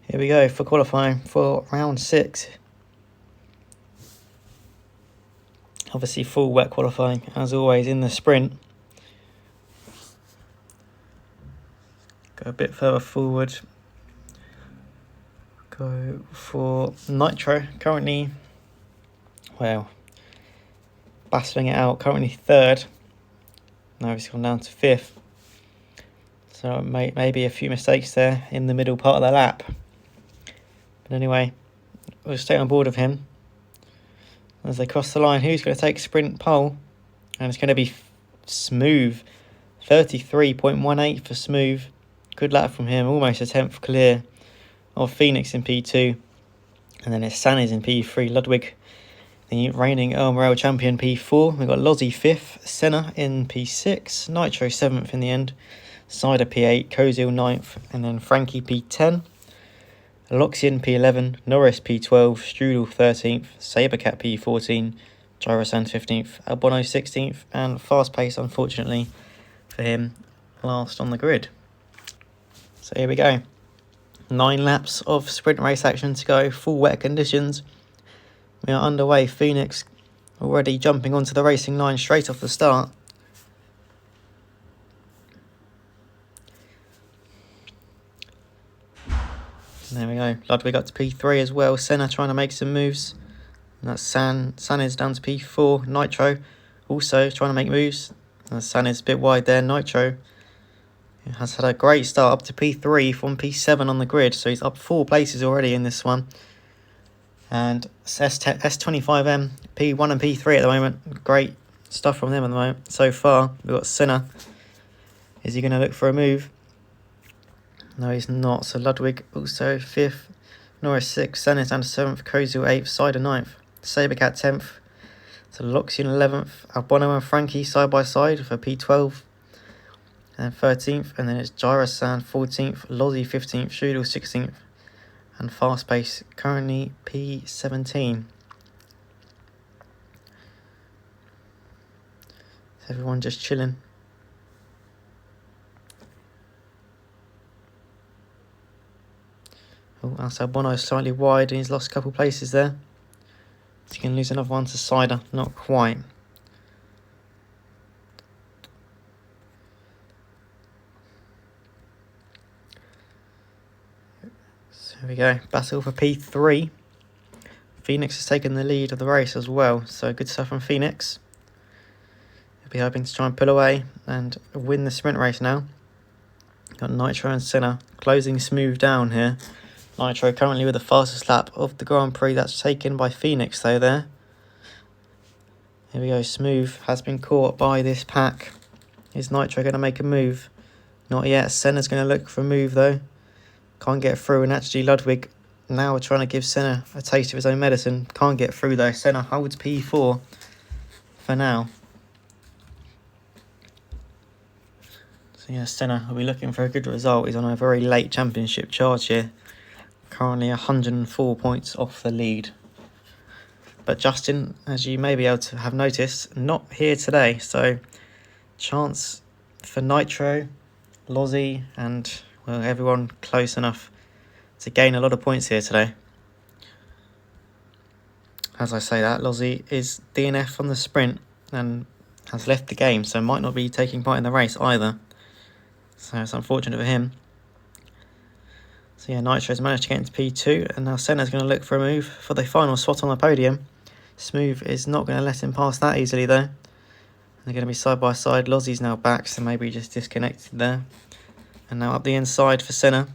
Here we go for qualifying for round 6. Obviously full wet qualifying as always in the sprint. Go a bit further forward. Go for Nitro, currently, well, battling it out, currently 3rd. Now he's gone down to 5th. So maybe a few mistakes there in the middle part of the lap. But anyway, we'll stay on board of him. As they cross the line, who's going to take sprint pole? And it's going to be Smooth. 33.18 for Smooth. Good lap from him, almost a 10th clear of Phoenix in P2. And then it's Sannes in P3, Ludwig, the reigning AMRL champion, P4. We've got Lozzie 5th, Senna in P6, Nitro 7th in the end, Cider P8, Kozil 9th, and then Frankie P10. Loxian P11, Norris P12, Strudel 13th, Sabercat P14, Gyrosan 15th, Albono 16th, and Fast Pace, unfortunately for him, last on the grid. So here we go. 9 laps of sprint race action to go, full wet conditions. We are underway. Phoenix already jumping onto the racing line straight off the start. There we go. Ludwig up to P3 as well. Senna trying to make some moves. And that's Sannes down to P4. Nitro also trying to make moves. And Sannes a bit wide there. Nitro has had a great start up to P3 from P7 on the grid. So he's up 4 places already in this one. And S25M, P1 and P3 at the moment. Great stuff from them at the moment. So far, we've got Senna. Is he going to look for a move? No, he's not. So Ludwig also 5th, Norris 6th, Sannes down to 7th, Kozil 8th, Cider 9th, Sabercat 10th, so Loxian 11th, Albono and Frankie side by side for P12 and 13th, and then it's Gyrosan 14th, Lozzie 15th, Strudel 16th, and Fast Pace currently P17. So everyone just chilling. Oh, that's Albono slightly wide and he's lost a couple places there. He can lose another one to Cider, not quite. So here we go, battle for P3. Phoenix has taken the lead of the race as well, so good stuff from Phoenix. He'll be hoping to try and pull away and win the sprint race now. Got Nitro and Senna closing Smooth down here. Nitro currently with the fastest lap of the Grand Prix. That's taken by Phoenix though there. Here we go. Smooth has been caught by this pack. Is Nitro going to make a move? Not yet. Senna's going to look for a move though. Can't get through, and actually Ludwig now trying to give Senna a taste of his own medicine. Can't get through though. Senna holds P4 for now. So yeah, Senna will be looking for a good result. He's on a very late championship charge here. Currently 104 points off the lead. But Justin, as you may be able to have noticed, not here today. So chance for Nitro, Lozzie and well, everyone close enough to gain a lot of points here today. As I say that, Lozzie is DNF on the sprint and has left the game, so might not be taking part in the race either. So it's unfortunate for him. So yeah, Nitro's managed to get into P2, and now Senna's going to look for a move for the final spot on the podium. Smooth is not going to let him pass that easily though. They're going to be side by side. Lozzie's now back, so maybe he just disconnected there. And now up the inside for Senna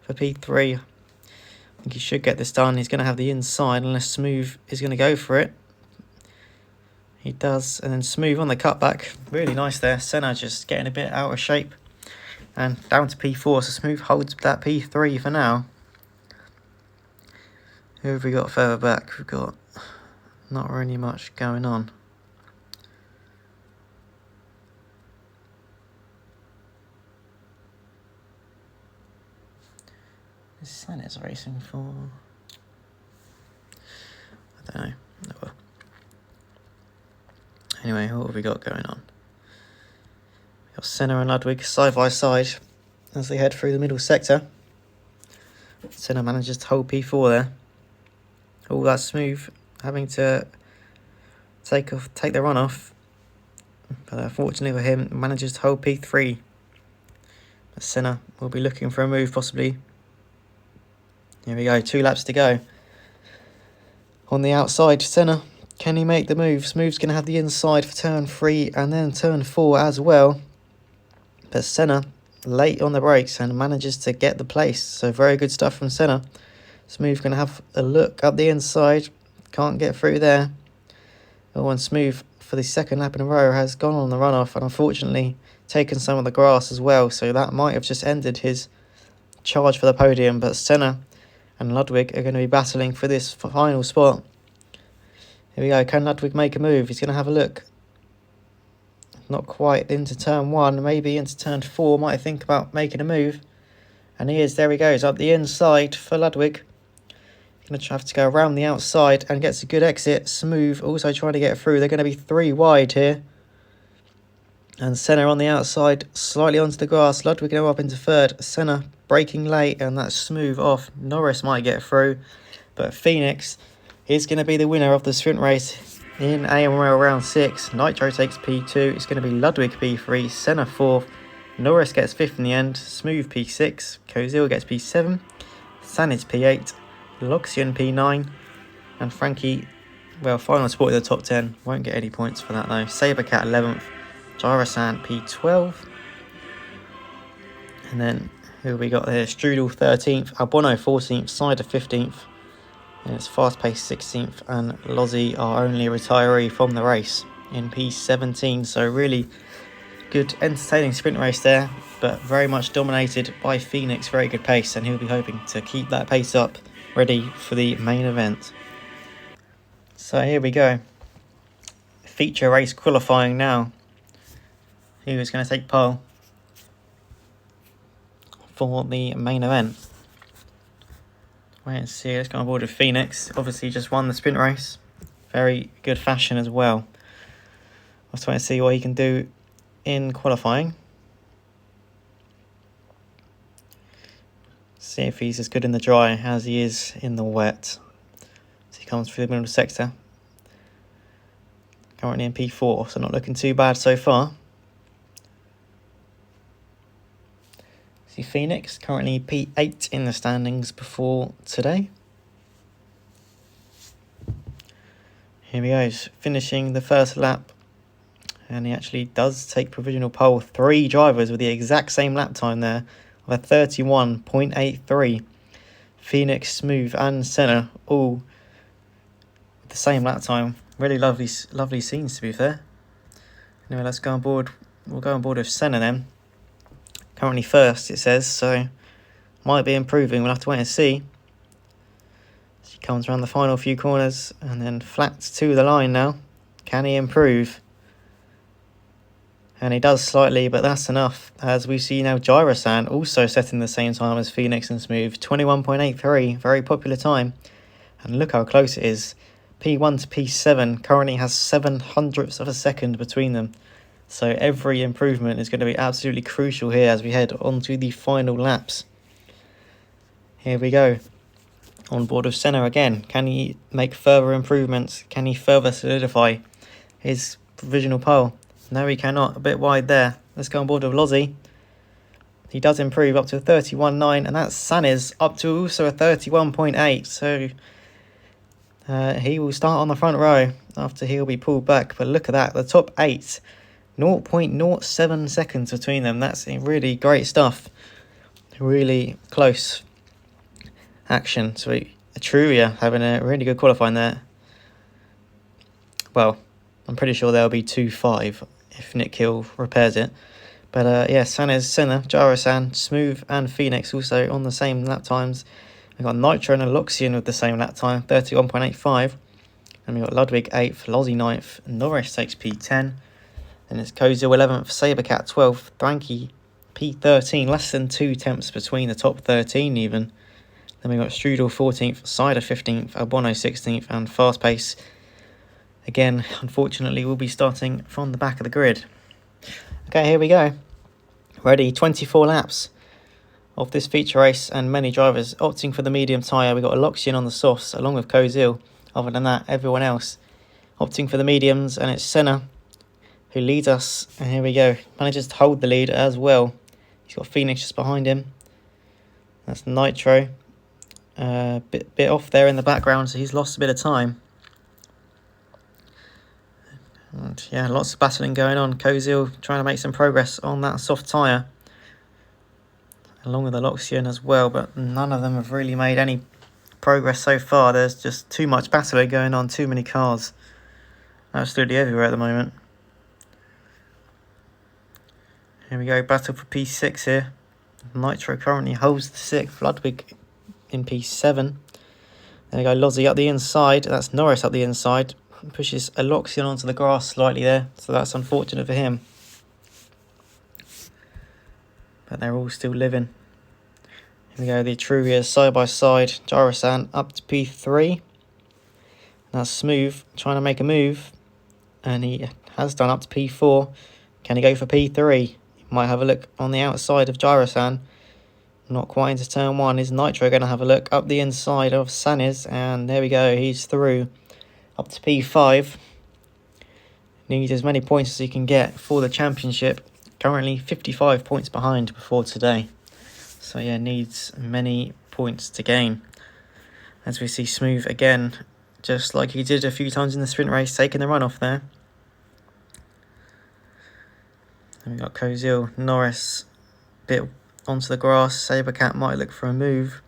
for P3. I think he should get this done. He's going to have the inside unless Smooth is going to go for it. He does, and then Smooth on the cutback. Really nice there. Senna just getting a bit out of shape. And down to P4, so Smooth holds that P3 for now. Who have we got further back? We've got not really much going on. Is Sannes racing for? I don't know. No. Anyway, what have we got going on? We've got Senna and Ludwig side by side as they head through the middle sector. Senna manages to hold P4 there. All that smooth, having to take the run off. But unfortunately for him, manages to hold P3. But Senna will be looking for a move possibly. Here we go, 2 laps to go. On the outside, Senna, can he make the move? Smooth's going to have the inside for turn 3 and then turn 4 as well. But Senna, late on the brakes and manages to get the place. So very good stuff from Senna. Smooth going to have a look up the inside. Can't get through there. Oh, and Smooth, for the second lap in a row, has gone on the runoff and unfortunately taken some of the grass as well. So that might have just ended his charge for the podium. But Senna and Ludwig are going to be battling for this final spot. Here we go. Can Ludwig make a move? He's going to have a look. Not quite into turn 1, maybe into turn 4. Might think about making a move. And he is. There he goes. Up the inside for Ludwig. Going to have to go around the outside and gets a good exit. Smooth also trying to get through. They're going to be 3 wide here. And Senna on the outside, slightly onto the grass. Ludwig go up into 3rd. Senna braking late and that's Smooth off. Norris might get through. But Phoenix is going to be the winner of the sprint race in AMRL round 6. Nitro takes P2. It's going to be Ludwig P3. Senna 4th. Norris gets 5th in the end. Smooth P6. Kozil gets P7. Sanid's P8. Loxian P9. And Frankie, well, final spot in the top 10. Won't get any points for that though. Sabercat 11th. Gyrosan P12. And then who we got here? Strudel 13th. Albono 14th. Cider 15th. And it's Fast Pace 16th. And Lozzie, our only retiree from the race, in P17. So really good, entertaining sprint race there. But very much dominated by Phoenix. Very good pace. And he'll be hoping to keep that pace up, ready for the main event. So here we go. Feature race qualifying now. Who is going to take pole for the main event? Wait and see. Let's go on board with Phoenix. Obviously just won the sprint race. Very good fashion as well. Let's wait and see what he can do in qualifying. See if he's as good in the dry as he is in the wet. So he comes through the middle sector. Currently in P4, so not looking too bad so far. See Phoenix currently P8 in the standings before today. Here he goes, finishing the first lap. And he actually does take provisional pole. 3 drivers with the exact same lap time there of a 31.83. Phoenix, Smooth and Senna all with the same lap time. Really lovely scenes to be fair. Anyway, let's go on board. We'll go on board with Senna then. Currently first, it says, so might be improving. We'll have to wait and see. She comes around the final few corners and then flat to the line now. Can he improve? And he does slightly, but that's enough. As we see now, Gyrosan also setting the same time as Phoenix and Smooth. 21.83, very popular time. And look how close it is. P1 to P7 currently has 0.07 of a second between them. So every improvement is going to be absolutely crucial here as we head on to the final laps. Here we go. On board with Senna again. Can he make further improvements? Can he further solidify his provisional pole? No, he cannot. A bit wide there. Let's go on board with Lozzie. He does improve up to a 31.9, and that's Sanis up to also a 31.8. So he will start on the front row after he'll be pulled back. But look at that, the top 8. 0.07 seconds between them. That's really great stuff. Really close action. So Etruria having a really good qualifying there. Well, I'm pretty sure there'll be 2.5 if Nick Hill repairs it. But yeah, Sanez, Senna, Gyrosan, Smooth and Phoenix also on the same lap times. We've got Nitro and Aloxian with the same lap time, 31.85. And we've got Ludwig 8th, Lozzie 9th, Norris takes P10. And it's Kozil 11th, Sabercat 12th, Frankie P13, less than 2 tenths between the top 13 even. Then we've got Strudel 14th, Cider 15th, Albono 16th, and Fast Pace, again, unfortunately, will be starting from the back of the grid. Okay, here we go. Ready, 24 laps. of this feature race, and many drivers opting for the medium tyre. We got Aloxian on the softs along with Kozil. Other than that, everyone else opting for the mediums, and it's Senna who leads us. And here we go, manages to hold the lead as well. He's got Phoenix just behind him. That's Nitro. Bit off there in the background, so he's lost a bit of time. And yeah, lots of battling going on. Kozil trying to make some progress on that soft tyre, along with Aloxian as well, but none of them have really made any progress so far. There's just too much battling going on, too many cars absolutely everywhere at the moment. Here we go, battle for P6 here. Nitro currently holds the 6th, Ludwig in P7. There we go, Lozzie up the inside, that's Norris up the inside. Pushes Aloxian onto the grass slightly there, so that's unfortunate for him. But they're all still living. Here we go, the Etruria side by side. Gyrosan up to P3. That's Smooth trying to make a move, and he has done up to P4. Can he go for P3? Might have a look on the outside of Gyrosan. Not quite into turn 1. Is Nitro going to have a look up the inside of Sanis? And there we go, he's through up to P5. Needs as many points as he can get for the championship. Currently 55 points behind before today. So yeah, needs many points to gain. As we see Smooth again, just like he did a few times in the sprint race, taking the run off there. And we got Kozil, Norris, bit onto the grass. Sabercat might look for a move.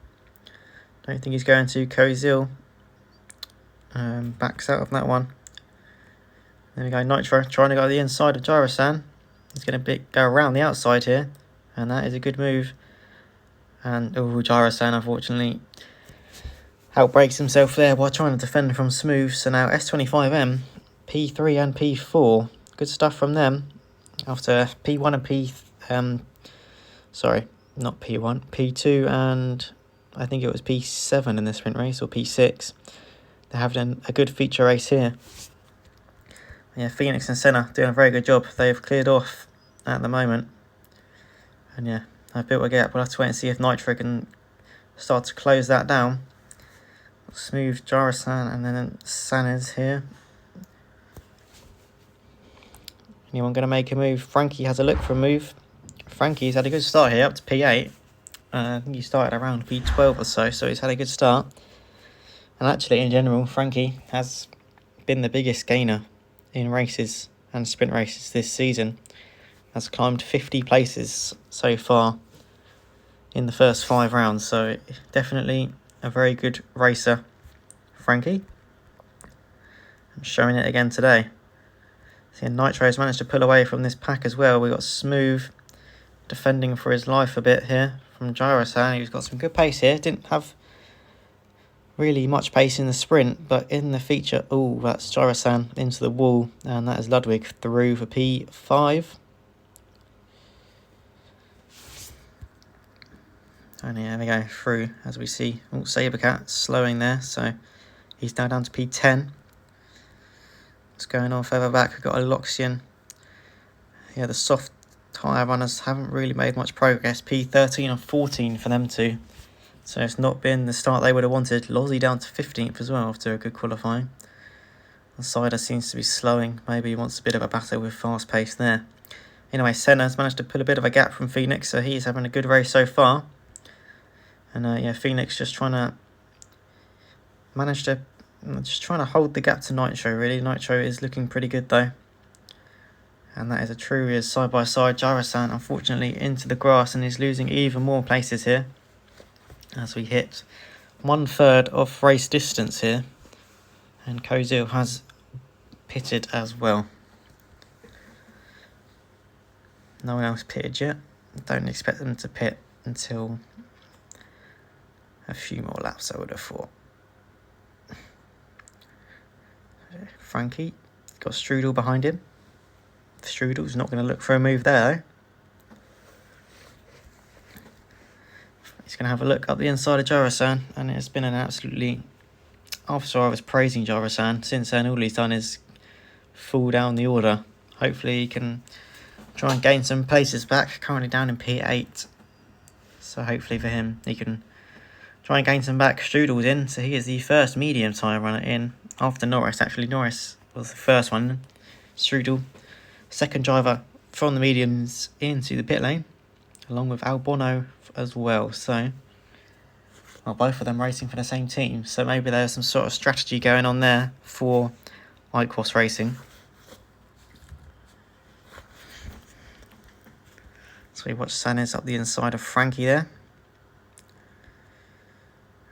Don't think he's going to. Kozil backs out of that one. There we go, Nitro trying to go to the inside of Gyrosan. He's going to go around the outside here, and that is a good move. And Gyrosan unfortunately outbrakes himself there while trying to defend from Smooth. So now S25M, P3 and P4. Good stuff from them. After P1 and not P1, P2 and I think it was P7 in the sprint race, or P6. They're having a good feature race here. Yeah, Phoenix and Senna doing a very good job. They've cleared off at the moment. And yeah, I've built a gap. We'll have to wait and see if Nitro can start to close that down. Smooth, Gyrosan, and then Sanis here. Anyone going to make a move? Frankie has a look for a move. Frankie's had a good start here, up to P8. I think he started around P12 or so he's had a good start. And actually, in general, Frankie has been the biggest gainer in races and sprint races this season. Has climbed 50 places so far in the first 5 rounds. So definitely a very good racer, Frankie. I'm showing it again today. See, Nitro's managed to pull away from this pack as well. We got Smooth defending for his life a bit here from Gyrosan. He's got some good pace here. Didn't have really much pace in the sprint, but in the feature, that's Gyrosan into the wall, and that is Ludwig through for P5. And yeah, there we go, through, as we see. Sabercat slowing there, so he's now down to P10. What's going on further back? We've got Aloxian. Yeah, the soft tyre runners haven't really made much progress. P13 and 14 for them two. So it's not been the start they would have wanted. Lozzie down to 15th as well after a good qualifying. The Sider seems to be slowing. Maybe he wants a bit of a battle with fast pace there. Anyway, Senna's managed to pull a bit of a gap from Phoenix, so he's having a good race so far. And yeah, Phoenix just trying to hold the gap to Nitro, really. Nitro is looking pretty good though. And that is Etruria's side by side. Gyrosan unfortunately into the grass, and he's losing even more places here as we hit 1/3 of race distance here. And Kozil has pitted as well. No one else pitted yet. Don't expect them to pit until a few more laps, I would have thought. Frankie got Strudel behind him. Strudel's not going to look for a move there though. He's going to have a look up the inside of Gyrosan, and it's been an absolutely... After I was praising Gyrosan, since then all he's done is fall down the order. Hopefully he can try and gain some places back. Currently down in P8. So hopefully for him, he can try and gain some back. Strudel's in, so he is the first medium tyre runner in after Norris. Actually, Norris was the first one. Strudel, second driver from the mediums into the pit lane, along with Albano as well. So, well, both of them racing for the same team. So maybe there's some sort of strategy going on there for Icos Racing. So we watch Sanis up the inside of Frankie there.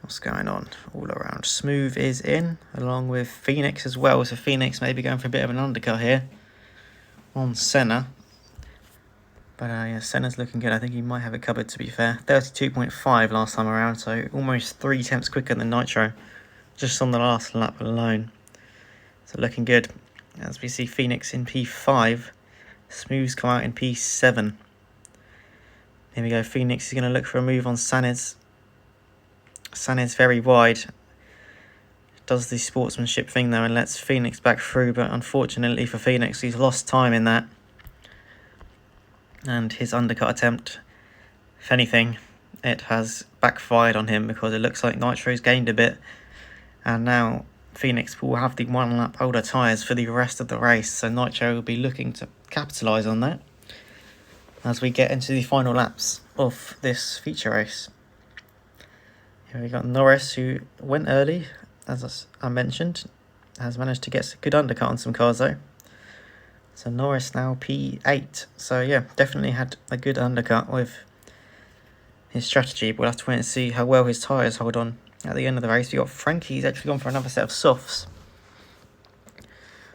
What's going on all around? Smooth is in, along with Phoenix as well. So Phoenix may be going for a bit of an undercut here on Senna. But yeah, Senna's looking good. I think he might have it covered, to be fair. 32.5 last time around, so almost 3 tenths quicker than Nitro, just on the last lap alone. So looking good. As we see Phoenix in P5, Smooth's come out in P7. Here we go, Phoenix is going to look for a move on Sanis. Sanis very wide. Does the sportsmanship thing though and lets Phoenix back through, but unfortunately for Phoenix, he's lost time in that. And his undercut attempt, if anything, it has backfired on him because it looks like Nitro's gained a bit. And now Phoenix will have the 1 lap older tyres for the rest of the race, so Nitro will be looking to capitalise on that as we get into the final laps of this feature race. Here we got Norris, who went early, as I mentioned, has managed to get a good undercut on some cars though. So Norris now P8. So yeah, definitely had a good undercut with his strategy, but we'll have to wait and see how well his tyres hold on at the end of the race. We got Frankie, he's actually gone for another set of softs.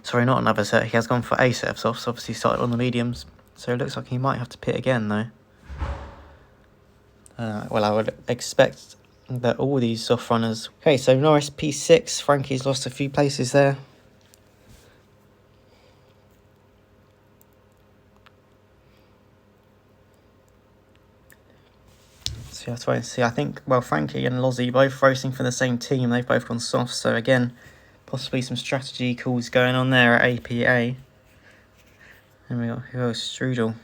Sorry, not another set, he has gone for a set of softs, obviously started on the mediums. So it looks like he might have to pit again though. Well, I would expect that all these soft runners... Okay, so Norris P6, Frankie's lost a few places there. So you have to wait and see. I think, well, Frankie and Lozzie both racing for the same team. They've both gone soft, so again, possibly some strategy calls going on there at APA. And we got who else? Strudel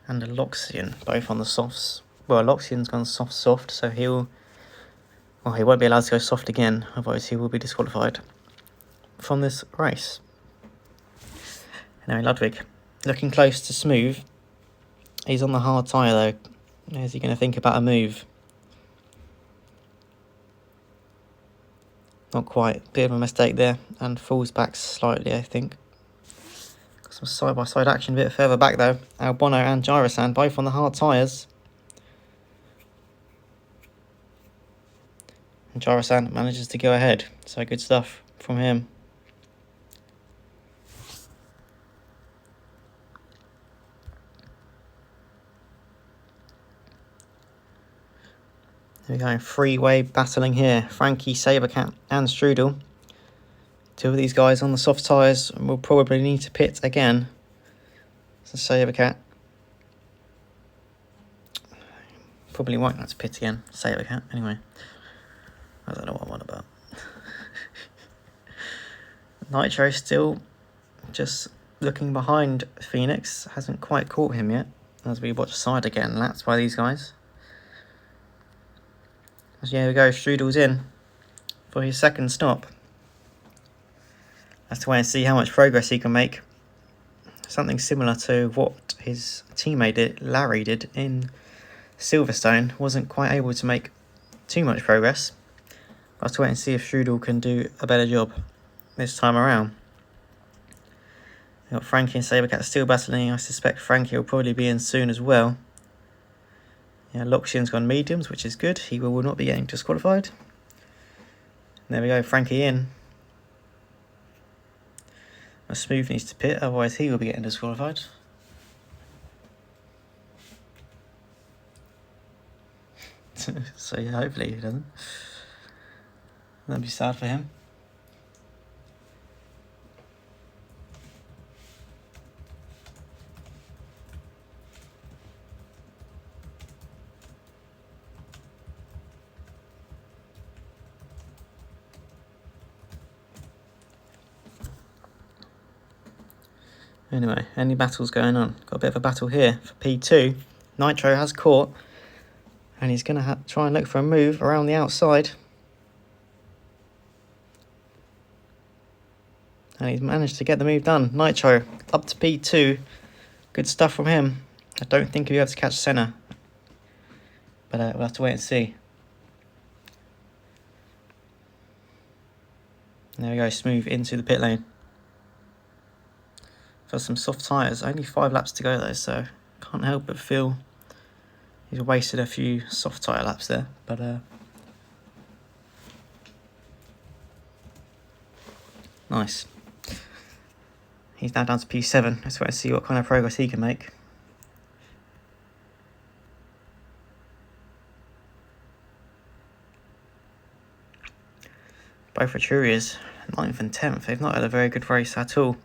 and Aloxian, both on the softs. Well, Aloxian's gone soft, so he won't be allowed to go soft again, otherwise he will be disqualified from this race. Anyway, Ludwig, looking close to Smooth. He's on the hard tyre though. Is he going to think about a move? Not quite. Bit of a mistake there, and falls back slightly, I think. Got some side-by-side action a bit further back though. Albano and Gyrosan both on the hard tyres. And Gyrosan manages to go ahead, so good stuff from him. We're going freeway battling here. Frankie, Sabercat and Strudel. 2 of these guys on the soft tyres will probably need to pit again. So Sabercat probably won't have to pit again. Sabercat, anyway. I don't know what I'm on about. Nitro still just looking behind Phoenix. Hasn't quite caught him yet. As we watch side again, lapped by these guys. So here we go, Strudel's in for his second stop. Has to wait and see how much progress he can make. Something similar to what his teammate Larry did in Silverstone. Wasn't quite able to make too much progress. I'll have to wait and see if Strudel can do a better job this time around. We've got Frankie and Sabercat still battling. I suspect Frankie will probably be in soon as well. Yeah, Loxian's gone mediums, which is good. He will not be getting disqualified. And there we go, Frankie in. Smooth needs to pit, otherwise he will be getting disqualified. So yeah, hopefully he doesn't. That'd be sad for him. Anyway, any battles going on? Got a bit of a battle here for P2. Nitro has caught And he's going to try and look for a move around the outside. And he's managed to get the move done. Nitro up to P2. Good stuff from him. I don't think he'll be able to catch Senna. But we'll have to wait and see. There we go, smooth into the pit lane. For some soft tyres. Only 5 laps to go though, so can't help but feel he's wasted a few soft tyre laps there. But nice. He's now down to P7. Let's wait and see what kind of progress he can make. Both Arturias, 9th and 10th. They've not had a very good race at all.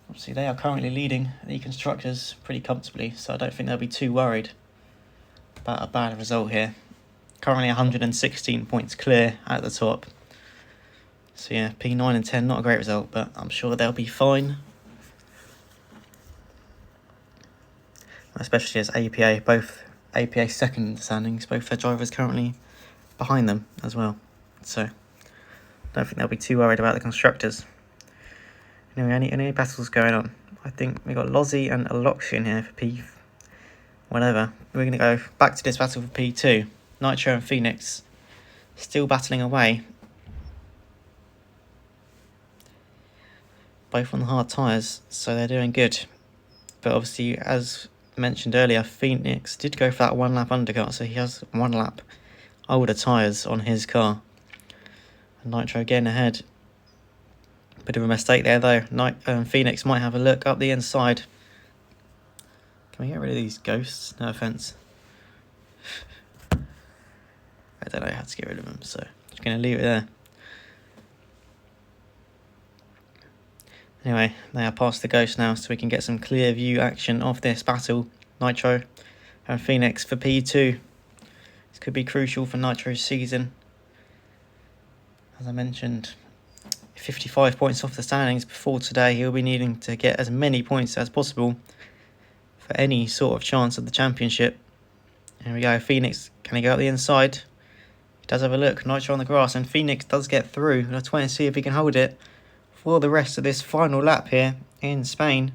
Obviously, they are currently leading the constructors pretty comfortably, so I don't think they'll be too worried about a bad result here. Currently 116 points clear at the top. So yeah, P9 and 10, not a great result, but I'm sure they'll be fine. Especially as APA, both APA second standings, both their drivers currently behind them as well. So don't think they'll be too worried about the constructors. Anyway, any battles going on? I think we got Lozzie and Aloxian here for P. Whatever. We're going to go back to this battle for P2. Nitro and Phoenix still battling away. Both on the hard tyres, so they're doing good. But obviously, as mentioned earlier, Phoenix did go for that 1 lap undercut, so he has 1 lap older tyres on his car. And Nitro getting ahead. Bit of a mistake there though. Phoenix might have a look up the inside. Can we get rid of these ghosts? No offence. I don't know how to get rid of them, so just going to leave it there. Anyway, they are past the ghost now, so we can get some clear view action of this battle. Nitro and Phoenix for P2. This could be crucial for Nitro's season. As I mentioned, 55 points off the standings before today. He'll be needing to get as many points as possible for any sort of chance of the championship. Here we go, Phoenix, can he go up the inside? He does have a look, Nitro on the grass, and Phoenix does get through. Let's wait and see if he can hold it for the rest of this final lap here in Spain.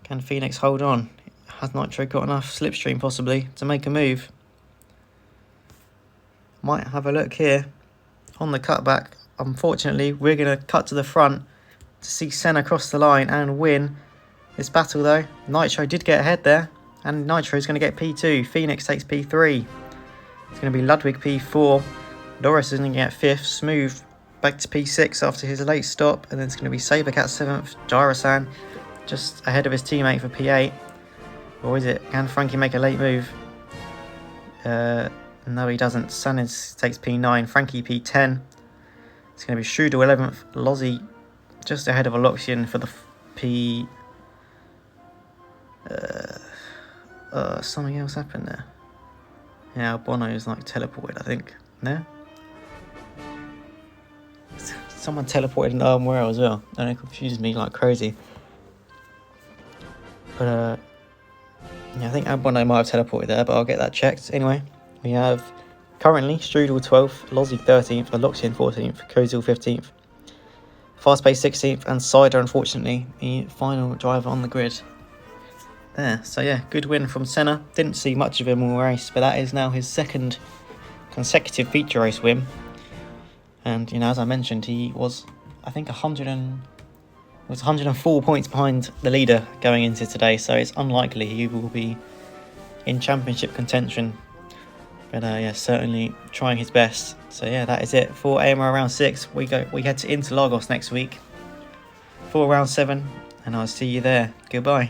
Can Phoenix hold on? Has Nitro got enough slipstream possibly to make a move? Might have a look here on the cutback. Unfortunately, we're going to cut to the front to see Senna cross the line and win this battle though. Nitro did get ahead there, and Nitro is going to get P2. Phoenix takes P3. It's going to be Ludwig P4. Loris is going to get 5th. Smooth back to P6 after his late stop, and then it's going to be Sabercat 7th. Gyrosan just ahead of his teammate for P8. Or is it? Can Frankie make a late move? No, he doesn't. Sanis takes P9. Frankie P10. It's going to be Strudel 11th. Lozzie just ahead of Aloxian for the P... something else happened there. Yeah, Bono's like teleported, I think. No? Someone teleported into AMRL as well. And it confused me like crazy. But, yeah, I think Bono might have teleported there, but I'll get that checked. Anyway, we have currently Strudel 12th, Lozzie 13th, Aloxian 14th, Kozil 15th, Fastpace 16th, and Cider, unfortunately, the final driver on the grid. There, so yeah, good win from Senna. Didn't see much of him all race, but that is now his 2nd consecutive feature race win. And, you know, as I mentioned, he was, I think, 104 points behind the leader going into today, so it's unlikely he will be in championship contention. But yeah, certainly trying his best. So yeah, that is it for AMRL round 6. We head to Interlagos next week for round 7, and I'll see you there. Goodbye.